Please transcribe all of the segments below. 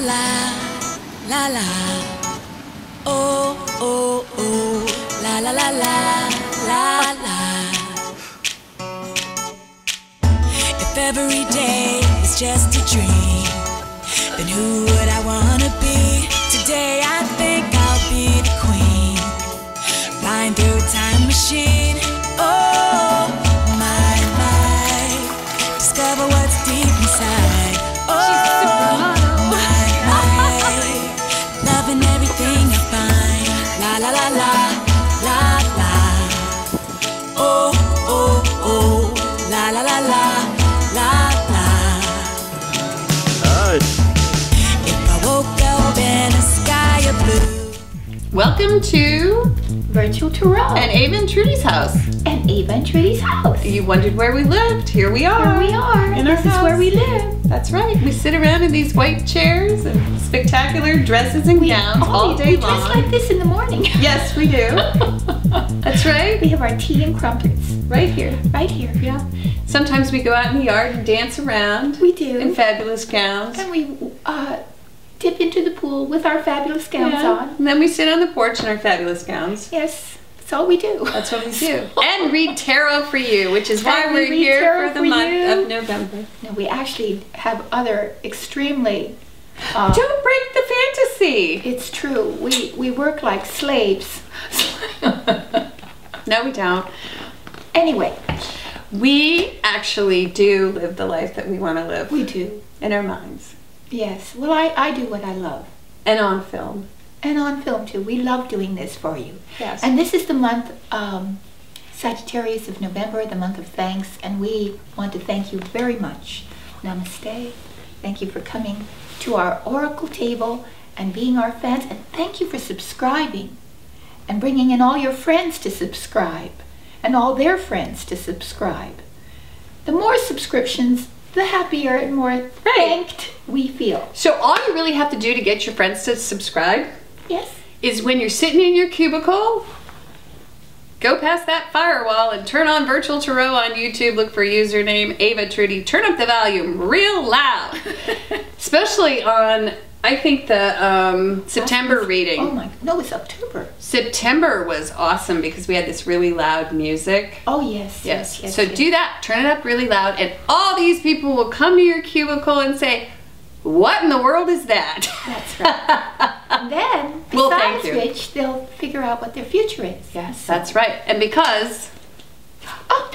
la, la la. Oh, oh, oh. La la la la, la la. If every day is just a dream, then who would I wanna be? Today I think I'll be the queen, flying through a time machine. Oh, my, discover what's deep inside. Oh, my, loving everything I find. La la la la, la la. Oh, oh, oh, la la la la, la la. If I woke up in a sky of blue. Welcome to Virtual Tarot and Ava and Trudy's house. And Ava and Trudy's house. You wondered where we lived. Here we are. Here we are. In our This is house. where we live. That's right. We sit around in these white chairs and spectacular dresses and gowns all day we long. dress like this in the morning. Yes, we do. That's right. We have our tea and crumpets Right here. right here. Yeah. Sometimes we go out in the yard and dance around. We do. In fabulous gowns. And we dip into the pool with our fabulous gowns Yeah. on. And then we sit on the porch in our fabulous gowns. Yes, that's all we do. That's what we do. And read tarot for you, which is why And we we're read here tarot for the for month you. of November. No, we actually have other extremely... Don't break the fantasy. It's true. We work like slaves. No, we don't. Anyway, We actually do live the life that we want to live we do. in our minds Yes. Well, I do what I love. and on film. And on film too. We love doing this for you. Yes. And this is the month, Sagittarius of November, the month of thanks, and we want to thank you very much. Namaste. Thank you for coming to our oracle table and being our fans, and thank you for subscribing and bringing in all your friends to subscribe and all their friends to subscribe. The more subscriptions, the happier and more thanked we feel. So all you really have to do to get your friends to subscribe Yes. is when you're sitting in your cubicle, go past that firewall and turn on Virtual Tarot on YouTube, look for username Ava Trudy, turn up the volume real loud. Especially on, I think, the September reading. Oh my, no, it's October. September was awesome because we had this really loud music. Oh yes, Yes. yes. So do that. Turn it up really loud, and all these people will come to your cubicle and say, "What in the world is that?" That's right. And then, Well, thank besides you. which, they'll figure out what their future is. Yes, that's right. And because Oh,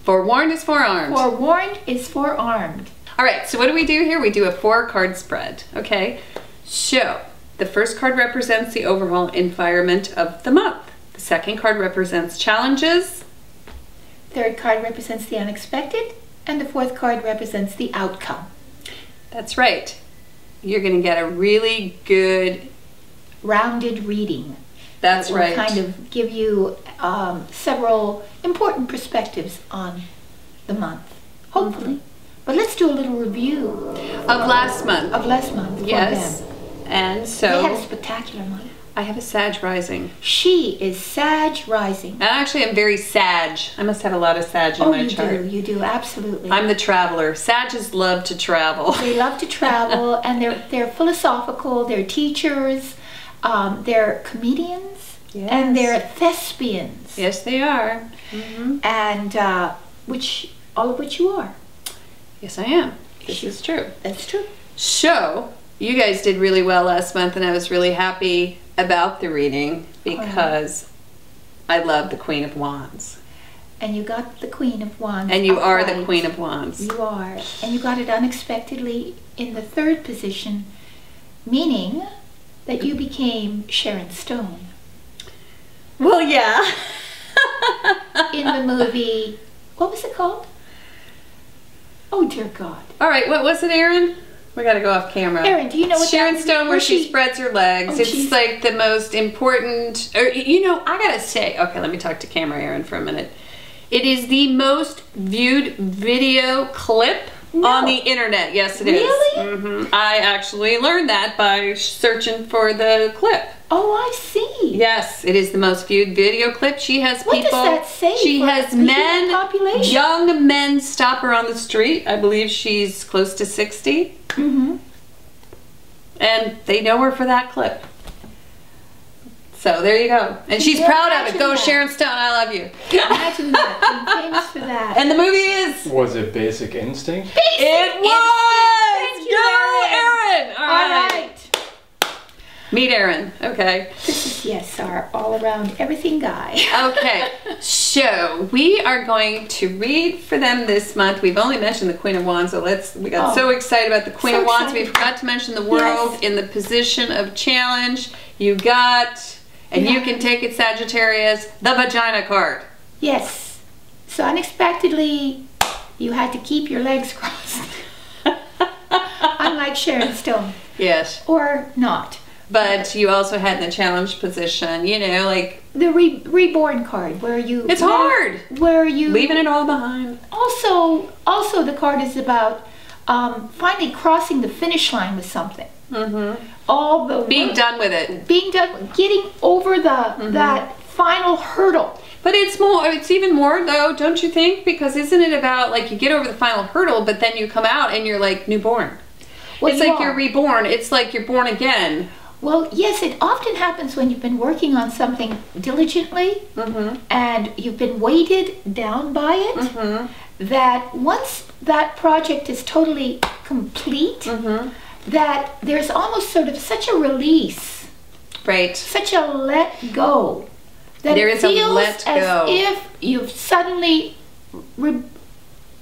forewarned is forearmed. forewarned is forearmed. All right. So what do? We do here? We do a 4-card spread. Okay. So the first card represents the overall environment of the month. The second card represents challenges. Third card represents the unexpected, and the fourth card represents the outcome. That's right. You're going to get a really good. Rounded reading. That's That will right. kind of give you several important perspectives on the month, hopefully. Mm-hmm. But let's do a little review Of last month. of last month. for Yes. them. And They had a so spectacular month. I have a Sag rising. She is Sag rising. And actually I'm very Sag. I must have a lot of Sag in Oh, my you chart. do, you do, absolutely. I'm the traveler. Sages love to travel. They love to travel, and they're philosophical. They're teachers. They're comedians, Yes. and they're thespians. Yes, they are. Mm-hmm. And all of which you are. Yes, I am. This is true. That's true. So, you guys did really well last month, and I was really happy about the reading because I love the Queen of Wands. And you got the Queen of Wands. And you are the upright. Queen of Wands. You are, and you got it unexpectedly in the third position, meaning that you became Sharon Stone Well, yeah. in the movie. What was it called? Oh dear God. All right, what was it, Aaron? We got to go off camera. Aaron, do you know what Sharon that Stone, where she spreads her legs. Oh, It's she's- like the most important, or, you know, I gotta say, okay, let me talk to camera Aaron for a minute. It is the most viewed video clip on the internet. Yes, it is. Really? Mm-hmm. I actually learned that by searching for the clip. Oh, I see. Yes, it is the most viewed video clip. She has What does people. that say She for has the human men, population? young men, stop her on the street. I believe she's close to 60. Mm-hmm. And they know her for that clip. So there you go. And she's proud of it. Go Sharon Stone, I love you. Imagine that. Being famous for that. And the movie is? Was it Basic Instinct? It was! Thank you, Go, Erin! All right. Meet Erin. Okay. This is, yes, our all-around everything guy. Okay. So we are going to read for them this month. We've only mentioned the Queen of Wands, so we got so excited about the Queen of Wands. We forgot to mention the world in the position of challenge. You got... And you can take it, Sagittarius, the vagina card. Yes. So unexpectedly, you had to keep your legs crossed. Unlike Sharon Stone. Yes. Or not. But you also had in the challenge position, you know, like... The reborn card, where you... It's hard. Where you... Leaving it all behind. Also the card is about finally crossing the finish line with something. Mm-hmm. All the being done with it. Being done, getting over that final hurdle. But it's even more though, don't you think? Because isn't it about like you get over the final hurdle, but then you come out and you're like newborn. Well, it's like you're reborn. It's like you're born again. Well, yes, it often happens when you've been working on something diligently and you've been weighted down by it, that once that project is totally complete, that there's almost sort of such a release, right? Such a let go, that there it feels as if you've suddenly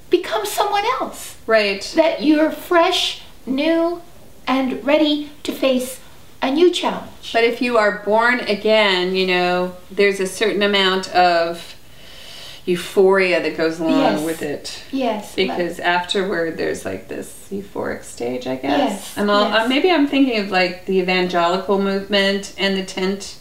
become someone else, right? That you're fresh, new, and ready to face a new challenge. But if you are born again, you know, there's a certain amount of euphoria that goes along with it. Yes. Because afterward, there's like this euphoric stage, I guess. Yes. Maybe I'm thinking of like the Evangelical movement and the tent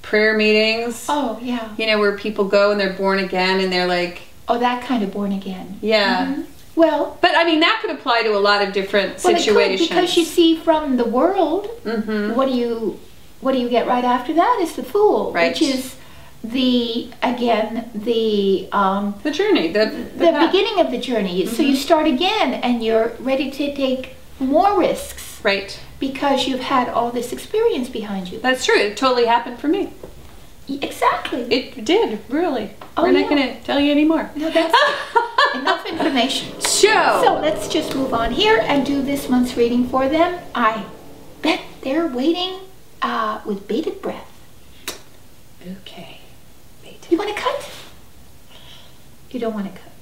prayer meetings. Oh, yeah. You know, where people go and they're born again and they're like... Oh, that kind of born again. Yeah. Well... But, I mean, that could apply to a lot of different situations. It could, because you see from the world, what do you get right after that is the Fool, which is... the journey, the beginning of the journey. So you start again and you're ready to take more risks, right? Because you've had all this experience behind you. That's true. It totally happened for me. Exactly. It did, really. We're not going to tell you anymore. No, that's enough information. So let's just move on here and do this month's reading for them. I bet they're waiting with bated breath. Okay. You want to cut? You don't want to cut.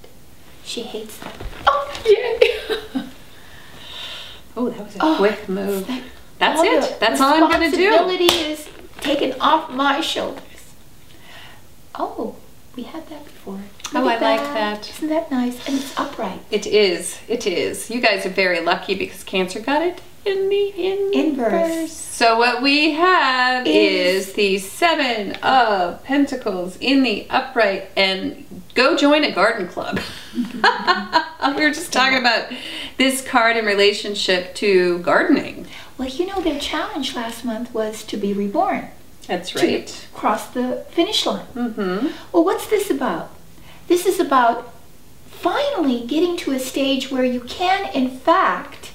She hates that. Oh, yeah. Oh, that was a quick move. That's it. That's all I'm going to do. Responsibility is taken off my shoulders. Oh, we had that before. Oh, I like that. Isn't that nice? And it's upright. It is. It is. You guys are very lucky because Cancer got it in the inverse. So what we have is the Seven of Pentacles in the upright, and go join a garden club. We were just talking about this card in relationship to gardening. Well, you know, their challenge last month was to be reborn. That's right. To cross the finish line. Well, what's this about? This is about finally getting to a stage where you can, in fact,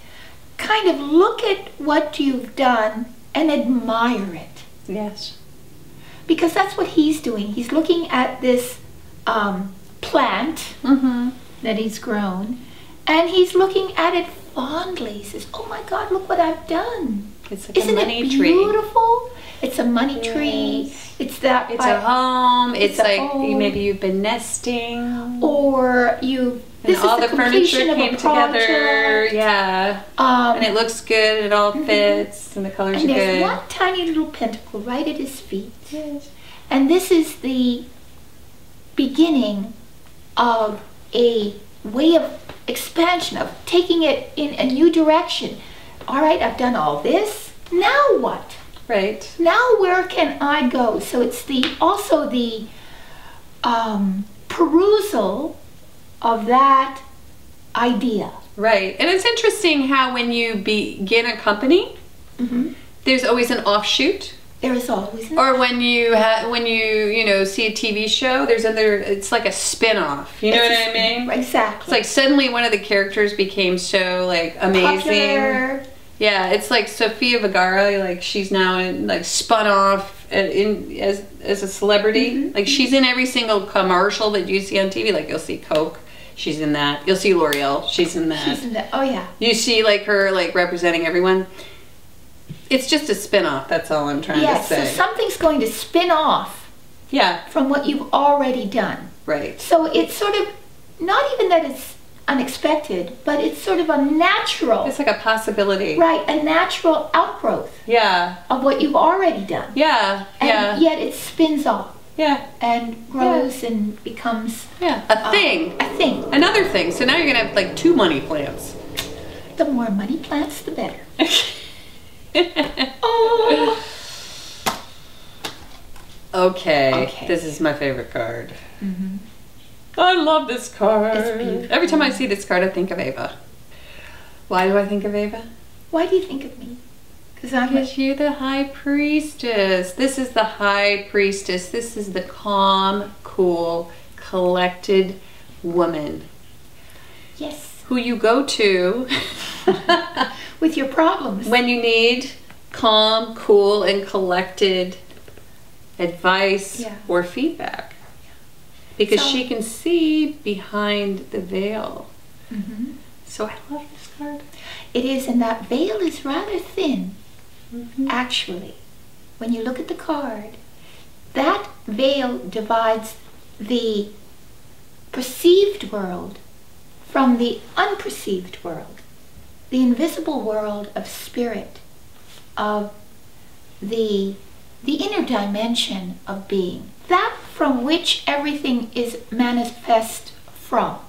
kind of look at what you've done and admire it. Yes. Because that's what he's doing. He's looking at this plant that he's grown, and he's looking at it fondly. He says, oh my God, look what I've done. It's like Isn't a money it tree. Beautiful? It's a money tree. It's that. It's a home. It's like home. Maybe you've been nesting. Or you. And all the furniture came together. Yeah. And it looks good. It all fits, and the colors are good. And there's one tiny little pentacle right at his feet. Yes. And this is the beginning of a way of expansion, of taking it in a new direction. All right, I've done all this. Now what? Right. Now where can I go? So it's also the perusal of that idea. Right. And it's interesting how when you begin a company, there's always an offshoot. There is always. Or when you see a TV show, it's like a spin-off. You know what I mean? Exactly. It's like suddenly one of the characters became so like amazing. Popular, Yeah, it's like Sofia Vergara, like she's now like spun off as a celebrity. Like she's in every single commercial that you see on TV. Like you'll see Coke, she's in that. You'll see L'Oreal, she's in that. She's in that. Oh yeah. You see like her like representing everyone. It's just a spin-off, that's all I'm trying to say. So something's going to spin off from what you've already done. Right. So it's sort of, not even that it's unexpected, but it's sort of a natural. It's like a possibility. Right, a natural outgrowth. Yeah. Of what you've already done. Yeah. And yet it spins off. Yeah. And grows and becomes a thing. A thing. Another thing. So now you're gonna have like 2 money plants. The more money plants, the better. Oh. Okay. This is my favorite card. I love this card. It's beautiful. Every time I see this card, I think of Ava. Why do I think of Ava? Why do you think of me? Because you're the High Priestess. This is the High Priestess. This is the calm, cool, collected woman. Yes. Who you go to with your problems. When you need calm, cool, and collected advice or feedback. Because she can see behind the veil. So I love this card. It is, and that veil is rather thin, actually. When you look at the card, that veil divides the perceived world from the unperceived world. The invisible world of spirit, of the inner dimension of being. That from which everything is manifest from.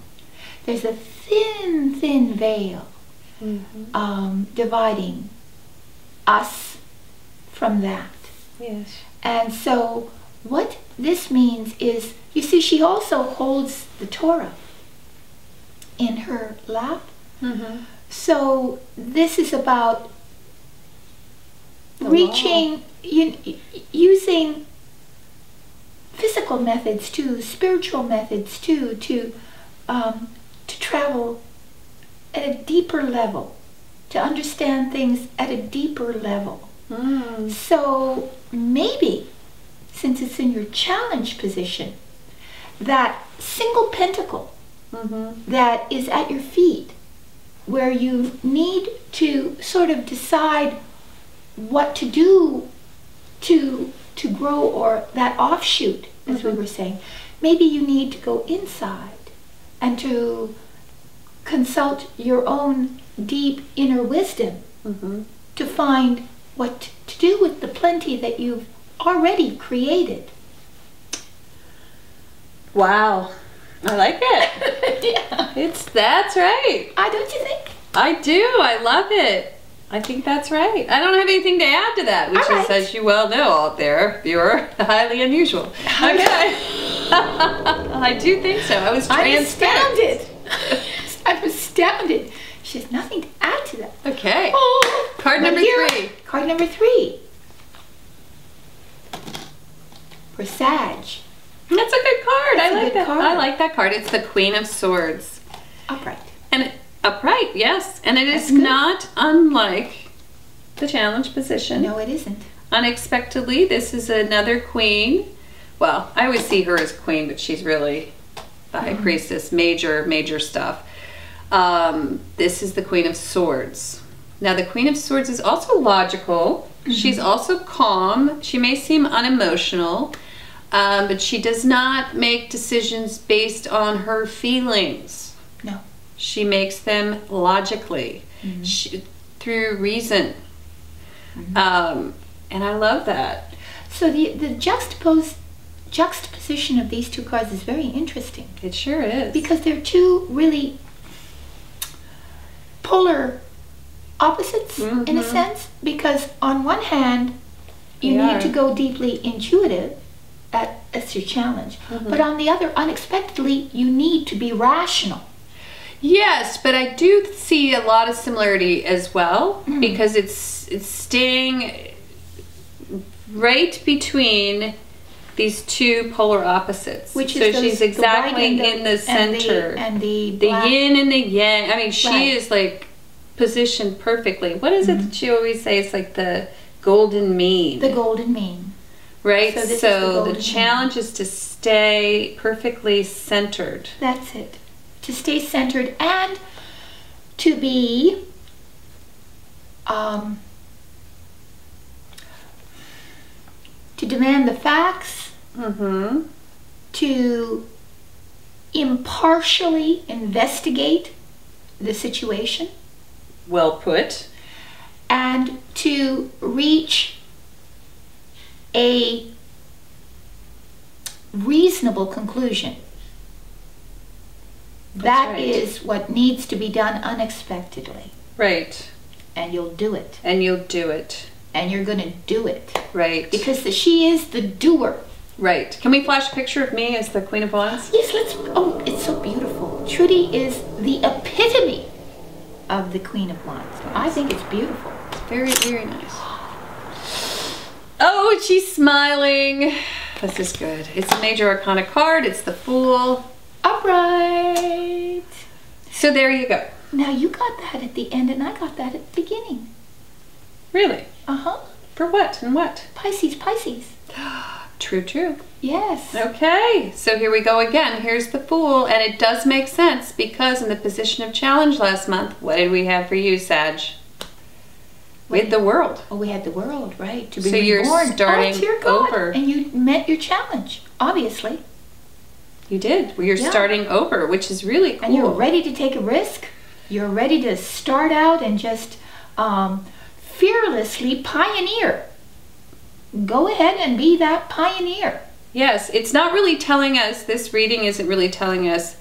There's a thin, thin veil dividing us from that. Yes. And so what this means is, you see, she also holds the Torah in her lap. So this is about reaching, using physical methods too, spiritual methods too, to travel at a deeper level, to understand things at a deeper level. So maybe, since it's in your challenge position, that single pentacle that is at your feet, where you need to sort of decide what to do to grow, or that offshoot, as we were saying. Maybe you need to go inside and to consult your own deep inner wisdom to find what to do with the plenty that you've already created. Wow. I like it. That's right. Don't you think? I do. I love it. I think that's right. I don't have anything to add to that, which is, as you well know out there, viewer, highly unusual. Okay. I do think so. I was astounded. I'm astounded. She has nothing to add to that. Okay. Card number 3. Card number 3. For Sag. That's a good card. I like that. Card. I like that card. It's the Queen of Swords. Upright. And upright, yes. And it is not unlike the challenge position. No, it isn't. Unexpectedly, this is another queen. Well, I always see her as queen, but she's really the High Priestess. Major stuff. This is the Queen of Swords. Now, the Queen of Swords is also logical. She's also calm. She may seem unemotional. But she does not make decisions based on her feelings. No. She makes them logically, through reason. And I love that. So the juxtaposition of these two cards is very interesting. It sure is. Because they're two really polar opposites, in a sense. Because on one hand, you need to go deeply intuitive. That's your challenge. But on the other, unexpectedly, you need to be rational. Yes, but I do see a lot of similarity as well, because it's staying right between these two polar opposites. Which is she's exactly in the center. And the yin and the yang. I mean, she is like positioned perfectly. What is it that you always say? It's like the golden mean. The golden mean. Right? So this is So the the challenge is to stay perfectly centered. That's it. To stay centered and to be to demand the facts, to impartially investigate the situation, Well put. and to reach a reasonable conclusion. That right. is what needs to be done unexpectedly. Right. And you'll do it. And you'll do it. And you're going to do it. Right. Because she is the doer. Right. Can we flash a picture of me as the Queen of Wands? Yes, let's. Oh, it's so beautiful. Trudy is the epitome of the Queen of Wands. I think it's beautiful. Very, very nice. Oh, she's smiling. This is good. It's a major arcana card. It's the Fool. Upright. So there you go. Now you got that at the end and I got that at the beginning. Really? Uh-huh. For what and what? Pisces, Pisces. True, true. Yes. Okay, so here we go again. Here's the Fool, and it does make sense because in the position of challenge last month, what did we have for you, Sag? We had the World. Oh, we had the World, right? To be So you're reborn. starting dear God. over. And you met your challenge, obviously. You did. You're starting over, which is really cool. And you're ready to take a risk. You're ready to start out and just fearlessly pioneer. Go ahead and be that pioneer. Yes, it's not really telling us, this reading isn't really telling us,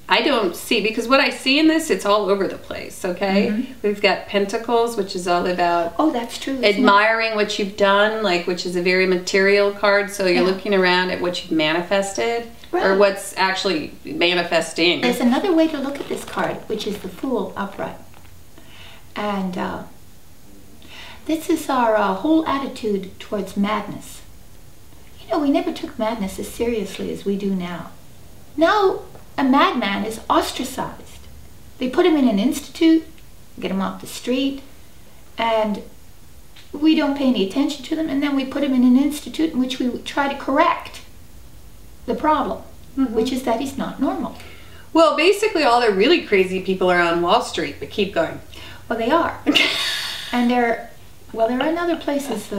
I don't see, because what I see in this, it's all over the place, okay? We've got Pentacles, which is all about Oh, that's true. admiring what you've done, like, which is a very material card, so you're looking around at what you've manifested, or what's actually manifesting. There's another way to look at this card, which is the Fool upright. And this is our whole attitude towards madness. You know, we never took madness as seriously as we do now. Now, a madman is ostracized. They put him in an institute, get him off the street, and we don't pay any attention to them, and then we put him in an institute in which we try to correct the problem, which is that he's not normal. Well, basically all the really crazy people are on Wall Street, but keep going. Well, they are. And they're in other places.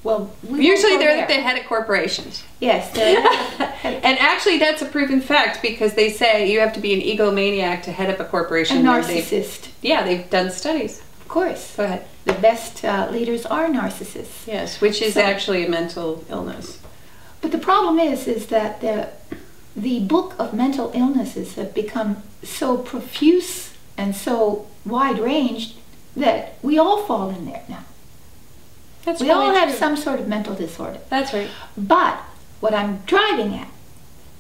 Usually they're at the head of corporations. Yes. And actually that's a proven fact because they say you have to be an egomaniac to head up a corporation. A narcissist. They've done studies. Of course. Go ahead. The best leaders are narcissists. Yes, which is actually a mental illness. But the problem is that the book of mental illnesses have become so profuse and so wide-ranged that we all fall in there now. We all have some sort of mental disorder. That's right. But what I'm driving at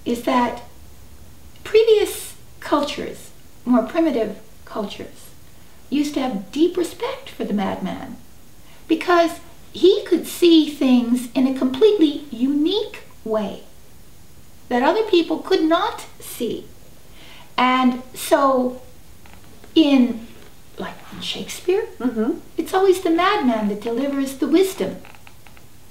is that previous cultures, more primitive cultures, used to have deep respect for the madman because he could see things in a completely unique way that other people could not see. And so in Shakespeare, it's always the madman that delivers the wisdom.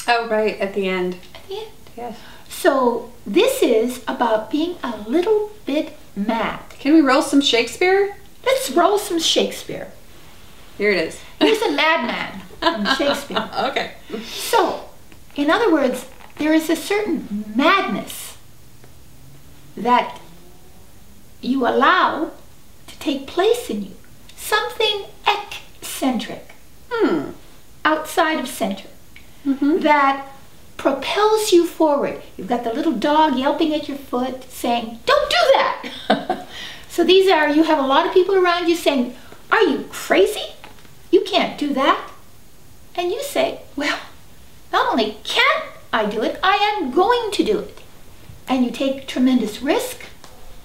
Oh, right, at the end. At the end. Yes. So this is about being a little bit mad. Can we roll some Shakespeare? Let's roll some Shakespeare. Here it is. Here's a madman from Shakespeare. Okay. So, in other words, there is a certain madness that you allow to take place in you. Something eccentric, outside of center, that propels you forward. You've got the little dog yelping at your foot saying, "Don't do that!" So you have a lot of people around you saying, "Are you crazy? You can't do that." And you say, "Well, not only can I do it, I am going to do it." And you take tremendous risk,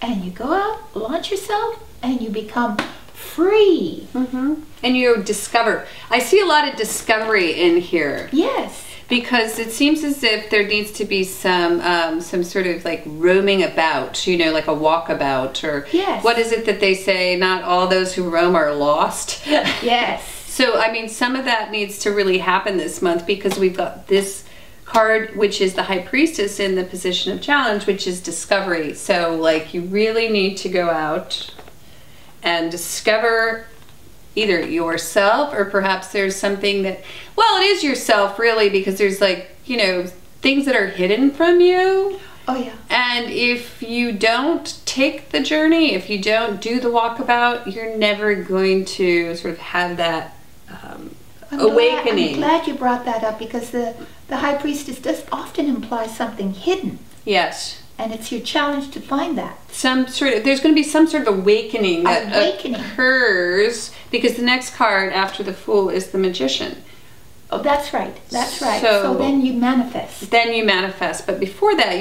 and you go out, launch yourself, and you become free. And you discover. I see a lot of discovery in here. Yes. because it seems as if there needs to be some sort of like roaming about, you know, like a walkabout, or Yes. what is it that they say? Not all those who roam are lost. Yes. So, I mean, some of that needs to really happen this month, because we've got this card, which is the High Priestess in the position of challenge, which is discovery. So, like, you really need to go out and discover either yourself, or perhaps there's something that, well, it is yourself really, because there's like, you know, things that are hidden from you. Oh yeah. And if you don't take the journey, if you don't do the walkabout, you're never going to sort of have that awakening. I'm glad you brought that up, because the High Priestess does often imply something hidden. Yes. And it's your challenge to find that. There's going to be some sort of awakening that Awakening. occurs, because the next card after the Fool is the Magician. Oh, that's right. That's right. So So then you manifest. Then you manifest. But before that,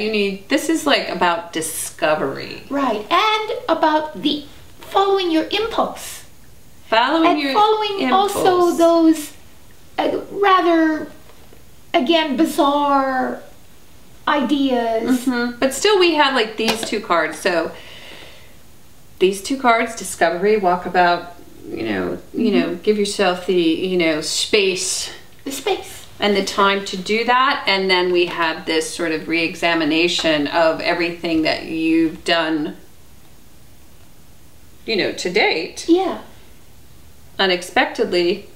this is like about discovery. Right. And about the following your impulse. Following impulse. Also those rather, again, bizarre ideas. But still, we have like these two cards. So these two cards, discovery, walkabout, you know, give yourself the, space. The space. And the time to do that. And then we have this sort of re-examination of everything that you've done, to date. Yeah. Unexpectedly,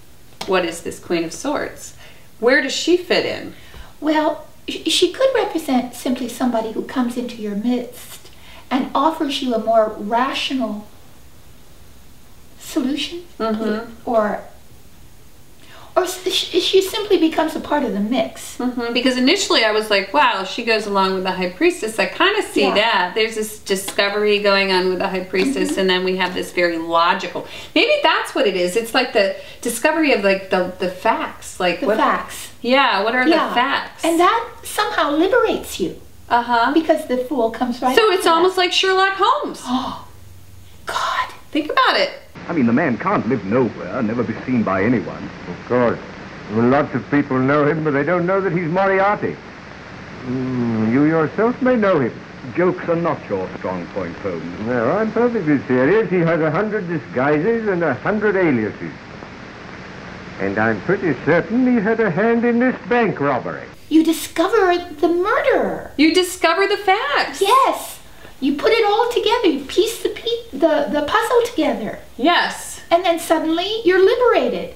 what is this Queen of Swords? Where does she fit in? Well, she could represent simply somebody who comes into your midst and offers you a more rational solution, or she simply becomes a part of the mix. Because initially I was like, wow, she goes along with the High Priestess. I kind of see that. There's this discovery going on with the High Priestess, and then we have this very logical. Maybe that's what it is. It's like the discovery of like the facts. Like The facts. Yeah, what are the facts? And that somehow liberates you. Because the Fool comes right So it's after almost that. like Sherlock Holmes. Oh, God. Think about it. I mean, the man can't live nowhere, never be seen by anyone. Of course. Well, lots of people know him, but they don't know that he's Moriarty. You yourself may know him. Jokes are not your strong point, Holmes. No, I'm perfectly serious. He has 100 disguises and 100 aliases. And I'm pretty certain he had a hand in this bank robbery. You discover the murderer. You discover the facts. Yes. You put it all together. You piece the puzzle together. Yes. And then suddenly you're liberated.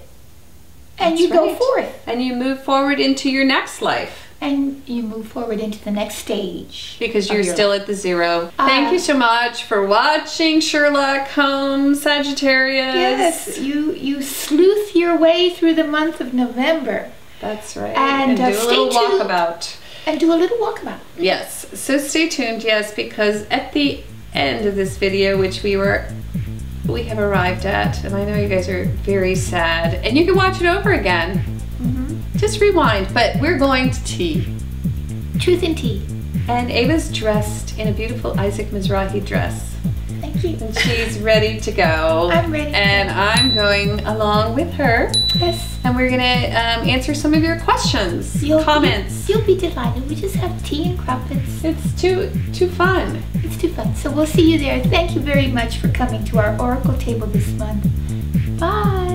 And you go forth. And you move forward into your next life. And you move forward into the next stage. Because you're still at the zero. Thank you so much for watching Sherlock Holmes, Sagittarius. Yes, you sleuth your way through the month of November. That's right. And do a little walkabout. And do a little walkabout. Yes. So stay tuned, yes, because at the end of this video, which we have arrived at, and I know you guys are very sad, and you can watch it over again. Just rewind, but we're going to tea. Truth and tea. And Ava's dressed in a beautiful Isaac Mizrahi dress. Thank you. And she's ready to go. I'm ready. And I'm going along with her. Yes. And we're gonna answer some of your questions, comments. You'll be delighted. We just have tea and crumpets. It's too fun. It's too fun. So we'll see you there. Thank you very much for coming to our Oracle table this month. Bye.